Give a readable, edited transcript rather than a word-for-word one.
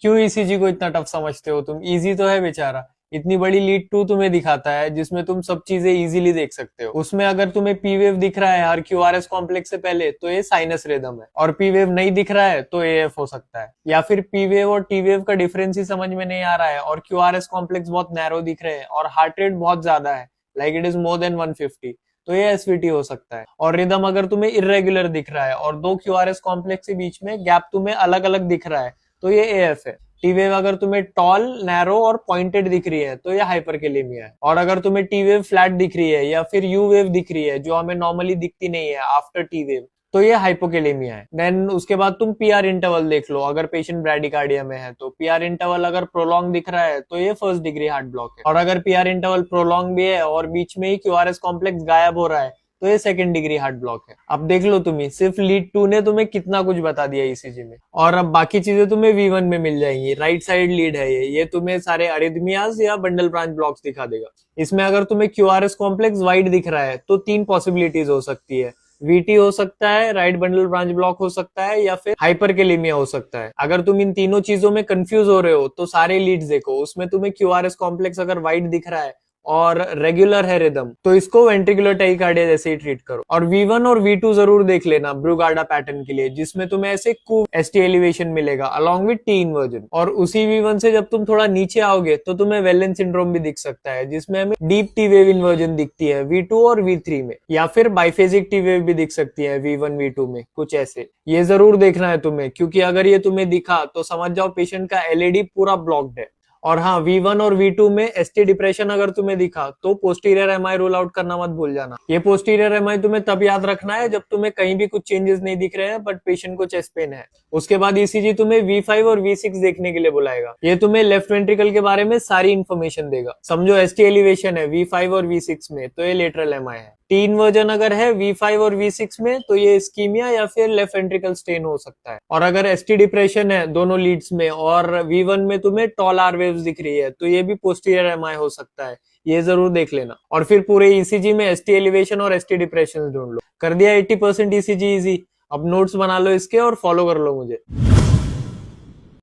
क्यों ईसीजी को इतना टफ समझते हो तुम? इजी तो है बेचारा। इतनी बड़ी लीड 2 तुम्हें दिखाता है जिसमें तुम सब चीजें इजीली देख सकते हो। उसमें अगर तुम्हें पी वेव दिख रहा है हर क्यूआरएस कॉम्प्लेक्स से पहले तो ये साइनस रिदम है, और पी वेव नहीं दिख रहा है तो एएफ हो सकता है। या फिर पी वेव और टी वेव का डिफरेंस ही समझ में नहीं आ रहा है और क्यूआरएस कॉम्प्लेक्स बहुत नैरो दिख रहे हैं और हार्ट रेट बहुत ज्यादा है, like it is more than 150, तो ये एसवीटी हो सकता है। और रिदम अगर तुम्हें इरेगुलर दिख रहा है और दो क्यूआरएस कॉम्प्लेक्स के बीच में गैप तुम्हें अलग अलग दिख रहा है तो ये एएफ है। टी वेव अगर तुम्हें टॉल, नैरो और पॉइंटेड दिख रही है तो ये हाइपरकेलेमिया है। और अगर तुम्हें टी वेव फ्लैट दिख रही है या फिर यू वेव दिख रही है जो हमें नॉर्मली दिखती नहीं है आफ्टर टी वेव, तो ये हाइपोकेलेमिया है। देन उसके बाद तुम पीआर इंटरवल देख लो, अगर पेशेंट ब्रैडिकार्डिया में है तो पीआर इंटरवल अगर प्रोलॉन्ग दिख रहा है तो ये फर्स्ट डिग्री हार्ट ब्लॉक है। और अगर पीआर इंटरवल प्रोलॉन्ग भी है और बीच में ही क्यूआरएस कॉम्प्लेक्स गायब हो रहा है तो ये सेकंड डिग्री हार्ट ब्लॉक है। अब देख लो तुम्हें, सिर्फ लीड 2 ने तुम्हें कितना कुछ बता दिया ईसीजी में। और अब बाकी चीजें तुम्हें V1 में मिल जाएंगी। राइट साइड लीड है ये तुम्हें सारे अरिथमियाज या बंडल ब्रांच ब्लॉक्स दिखा देगा। इसमें अगर तुम्हें क्यूआरएस कॉम्प्लेक्स वाइड दिख रहा है तो 3 पॉसिबिलिटीज हो सकती है। वीटी हो सकता है, राइट बंडल ब्रांच ब्लॉक हो सकता है, या फिर हाइपरकेलेमिया हो सकता है। अगर तुम इन तीनों चीजों में कंफ्यूज हो रहे हो तो सारे लीड्स देखो, उसमें तुम्हें क्यूआरएस कॉम्प्लेक्स अगर वाइड दिख रहा है और रेगुलर है रिदम तो इसको वेंट्रिकुलर टाइकार्डिया जैसे ही ट्रीट करो। और V1 और V2 जरूर देख लेना ब्रूगार्डा पैटर्न के लिए, जिसमें तुम्हें ऐसे कूव एसटी एलिवेशन मिलेगा अलॉन्ग विद टी इन्वर्जन। और उसी V1 से जब तुम थोड़ा नीचे आओगे तो तुम्हें वेलेंस सिंड्रोम भी दिख सकता है, जिसमें हमें डीप टी वेव इन्वर्जन दिखती है V2 और V3 में, या फिर बाइफेजिक टी वेव भी दिख सकती है V1 V2 में, कुछ ऐसे। ये जरूर देखना है तुम्हें, क्योंकि अगर ये तुम्हें दिखा तो समझ जाओ पेशेंट का एलएडी पूरा ब्लॉक्ड है। और हाँ, V1 और V2 में एसटी डिप्रेशन अगर तुम्हें दिखा तो पोस्टीरियर एमआई रूल आउट करना मत भूल जाना। ये पोस्टीरियर एमआई तुम्हें तब याद रखना है जब तुम्हें कहीं भी कुछ चेंजेस नहीं दिख रहे हैं बट पेशेंट को चेस्ट पेन है। उसके बाद ईसीजी तुम्हें V5 और V6 देखने के लिए बुलाएगा। ये तुम्हें लेफ्ट वेंट्रिकल के बारे में सारी इंफॉर्मेशन देगा। समझो एसटी एलिवेशन है V5 और V6 में तो ये लेटरल एमआई है। टी इन्वर्जन अगर है V5 और V6 में तो ये इस्कीमिया या फिर लेफ्ट वेंट्रिकल स्टेन हो सकता है। और अगर एसटी डिप्रेशन है दोनों लीड्स में और V1 में तुम्हें टॉल आर वेव्स दिख रही है तो ये भी पोस्टीरियर एमआई हो सकता है। ये जरूर देख लेना। और फिर पूरे ईसीजी में एसटी एलिवेशन और एसटी डिप्रेशन ढूंढ लो। कर दिया 80% ईसीजी इजी। अब नोट्स बना लो इसके और फॉलो कर लो मुझे।